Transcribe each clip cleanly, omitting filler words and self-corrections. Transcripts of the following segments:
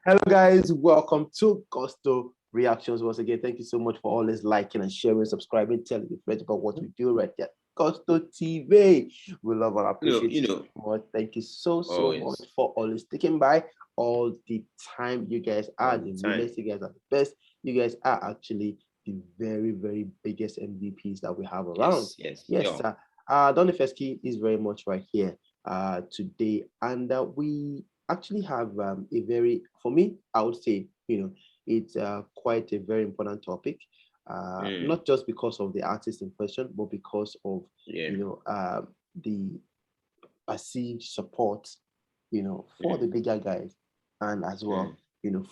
Hello, guys. Welcome to Gusto Reactions once again. Thank you so much for always liking and sharing, subscribing, telling your friends about what we do right here. Gusto TV. We love and appreciate you so much. Thank you so much for always sticking by all the time. You guys are the realest. You guys are the best. You guys are actually the very biggest MVPs that we have around. Yes, sir. Donny Fesky is very much right here today, and we actually have a very, for me, I would say, it's quite a very important topic, not just because of the artist in question, but because of, the perceived support, for the bigger guys and as well,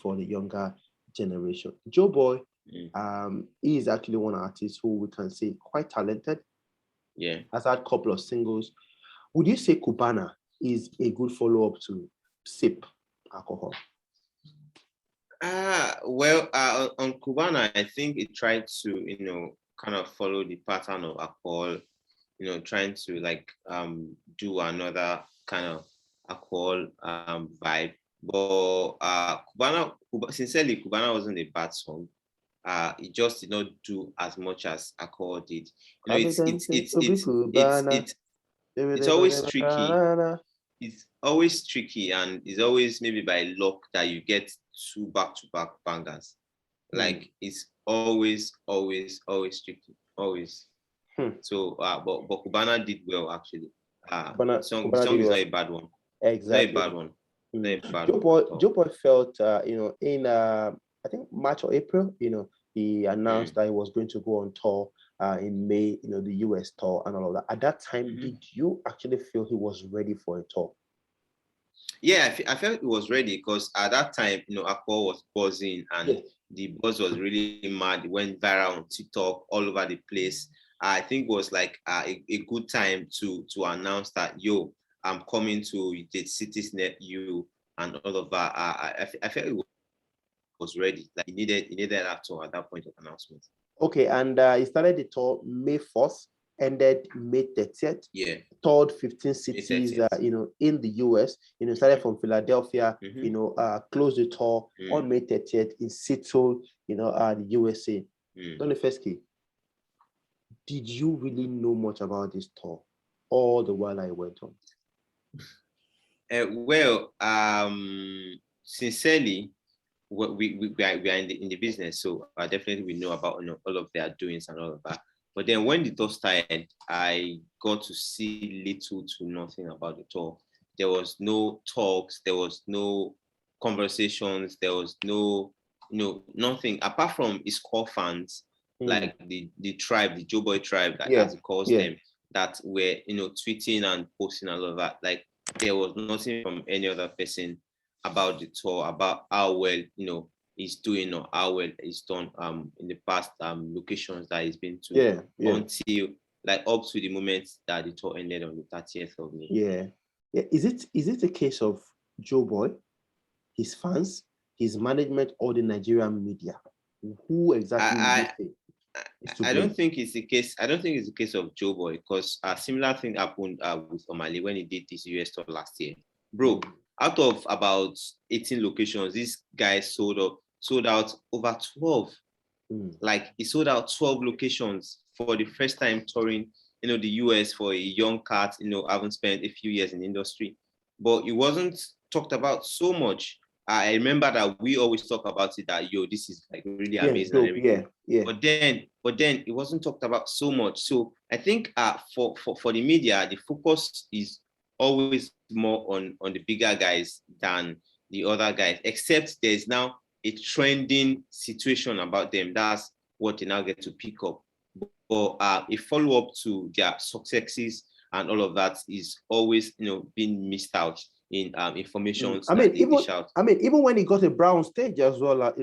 for the younger generation. Joeboy, he is actually one artist who we can say quite talented. Yeah. Has had a couple of singles. Would you say Kubana is a good follow-up to Sip Alcohol? On Kubana, I think it tried to, kind of follow the pattern of Alcohol, trying to do another kind of Alcohol vibe. But sincerely, Kubana wasn't a bad song. It just did not do as much as Alcohol did. It's always tricky. It's always tricky, and it's always maybe by luck that you get two back-to-back bangers. Like it's always tricky, always. So, but Kubana did well actually. The song is not a bad one. Exactly, not a bad one. Joeboy felt, in I think March or April, he announced that he was going to go on tour in May, the US tour and all of that. At that time, did you actually feel he was ready for a tour? Yeah, I felt it was ready because at that time, Akko was buzzing and the buzz was really mad. It went viral on TikTok, all over the place. I think it was like a good time to announce that, yo, I'm coming to the cities near you and all of that. I felt it was ready. Like he needed that tour at that point of announcement. Okay, and he started the tour May 4th, ended May 30th. Yeah. Toured 15 cities, in the US. Started from Philadelphia. Closed the tour on May 30th in Seattle, the USA. Donny Fesky, did you really know much about this tour all the while I went on? Sincerely, we are in the business, so definitely we know about all of their doings and all of that. But then when the tour started, I got to see little to nothing about the tour. There was no talks, there was no conversations, there was no nothing apart from his core fans, like the tribe, the Joeboy tribe, as he calls them, that were tweeting and posting all of that. Like there was nothing from any other person about the tour, about how well he's doing or how well he's done in the past locations that he's been to, until like up to the moment that the tour ended on the 30th of May. Yeah. Is it a case of Joeboy, his fans, his management, or the Nigerian media? Who exactly? I don't think it's the case. I don't think it's the case of Joeboy, because a similar thing happened with Omale when he did this US tour last year. Bro, out of about 18 locations, this guy sold out over 12. Like he sold out 12 locations for the first time touring, the US for a young cat, haven't spent a few years in the industry. But it wasn't talked about so much. I remember that we always talk about it, that this is like really amazing and everything. But then it wasn't talked about so much. So I think for the media, the focus is always more on the bigger guys than the other guys, except there's now a trending situation about them. That's what they now get to pick up. But a follow-up to their successes and all of that is always being missed out in information. Even when he got a brown stage as well, like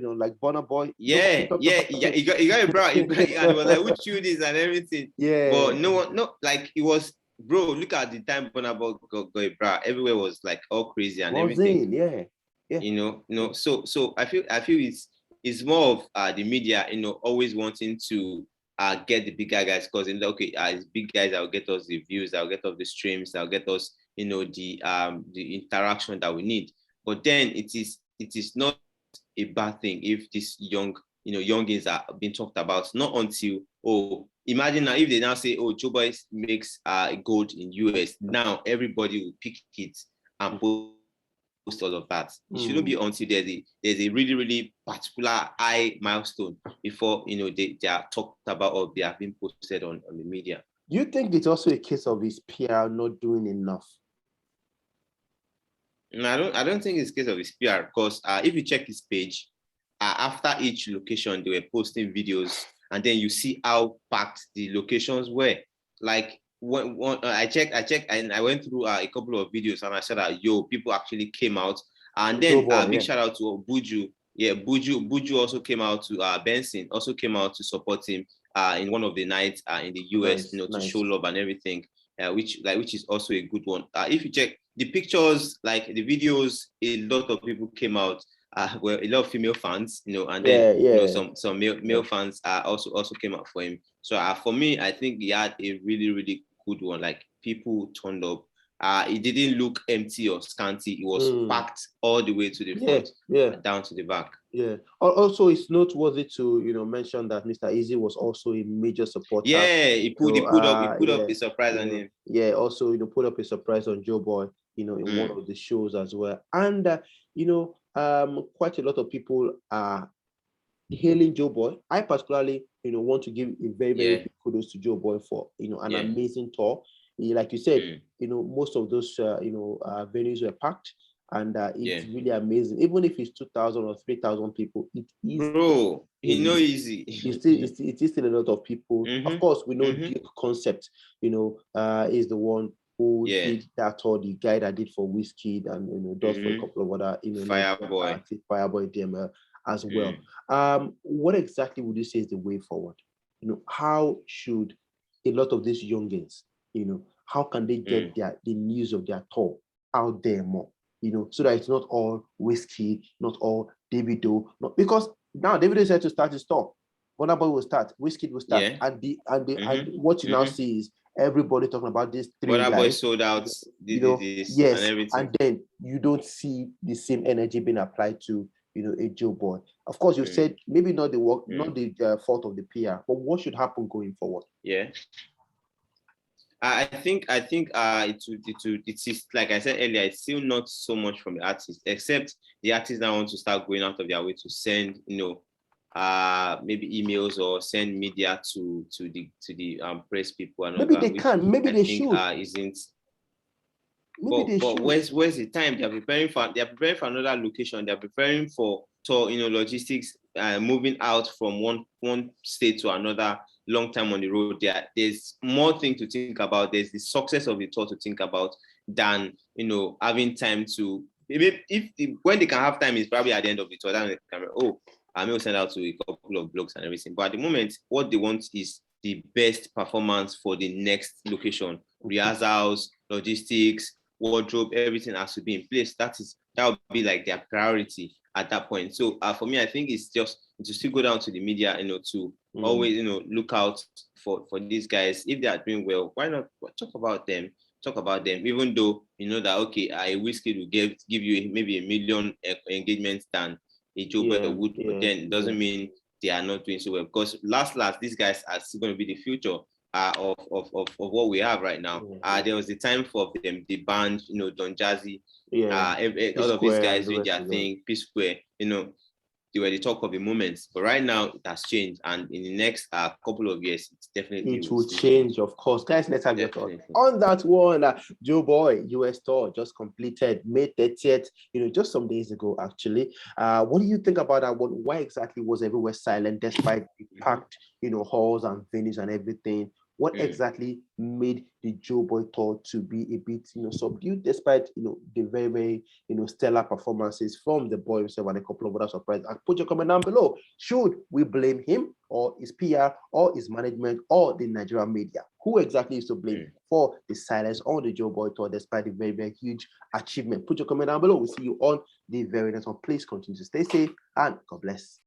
Burna Boy. He got a brown. And it was like, who chew this and everything. Yeah. But it was, bro. Look at the time Burna Boy got a brown. Everywhere was like all crazy and everything. Yeah. So I feel it's more of the media, always wanting to get the bigger guys, because as big guys that will get us the views, that will get us the streams, that will get us the interaction that we need. But then it is it is not a bad thing if this youngins are being talked about. Not until, imagine now if they now say, Joeboy makes gold in US. Now everybody will pick it and post all of that. It shouldn't be until there's a really, really particular high milestone before they are talked about or they have been posted on the media. Do you think it's also a case of his PR not doing enough? No, I don't think it's a case of his PR, because if you check his page, after each location they were posting videos, and then you see how packed the locations were. Like when I checked and I went through a couple of videos, and I said that people actually came out. And then big shout out to Buju. Yeah, Buju also came out to Benson also came out to support him in one of the nights in the US, to show love and everything, which is also a good one. If you check the pictures, like the videos, a lot of people came out. Well, a lot of female fans, and then some male fans also came out for him. So for me, I think he had a really, really good one. Like, people turned up. It didn't look empty or scanty. It was packed all the way to the front, down to the back. Yeah. Also, it's noteworthy to mention that Mr. Easy was also a major supporter. Yeah, he put up a surprise on him. Yeah, also put up a surprise on Joeboy, in one of the shows as well. And quite a lot of people are hailing Joeboy. I particularly want to give a very, very big kudos to Joeboy for an amazing tour. Like you said, most of those venues were packed. And it's really amazing. Even if it's 2,000 or 3,000 people, it is. Bro, easy. It is still a lot of people. Of course, we know Duke Concept, is the one who did that tour, the guy that did for Wizkid and does for a couple of other Fireboy DML as well. What exactly would you say is the way forward? How should a lot of these youngins, how can they get the news of their tour out there more? So that it's not all Wizkid, not all Davido, because now Davido said to start his tour. Burna Boy will start, Wizkid will start, and what you now see is everybody talking about these three guys. Burna Boy sold out, yes, and everything. And then you don't see the same energy being applied to a Joeboy. Of course, you said maybe not the work, not the fault of the PR, but what should happen going forward? Yeah. I think it is, like I said earlier, it's still not so much from the artist, except the artists now want to start going out of their way to send maybe emails or send media to the press people and maybe they can, maybe they should. Isn't. But where's the time? They're preparing for another location. They're preparing for tour, logistics, moving out from one state to another. Long time on the road. There's more thing to think about. There's the success of the tour to think about than having time to. Maybe when they can have time is probably at the end of the tour. Then they can, I may send out to a couple of blogs and everything. But at the moment, what they want is the best performance for the next location. Rehearsals, logistics, wardrobe, everything has to be in place. That would be like their priority at that point. So for me, I think it's just to still go down to the media, to always, look out for these guys. If they are doing well, why not talk about them? Even though that a Wizkid will give you maybe 1 million engagements than a Joeboy would, but then it doesn't mean they are not doing so well. Because last, these guys are still going to be the future of what we have right now. There was the time for them, the band, Don Jazzy, all of these guys doing their thing, P Square, they were the talk of the moment. But right now, it has changed. And in the next couple of years, it will change, of course. Guys, let's have your thoughts on that one. Joeboy US tour just completed May 30th, just some days ago, actually. What do you think about that one? Why exactly was everywhere silent despite the packed, halls and venues and everything? What exactly made the Joeboy tour to be a bit, subdued, despite, the very, very, stellar performances from the boy himself and a couple of other surprises? And put your comment down below. Should we blame him or his PR or his management or the Nigerian media? Who exactly is to blame for the silence on the Joeboy tour, despite the very, very huge achievement? Put your comment down below. We'll see you on the very next one. Please continue to stay safe and God bless.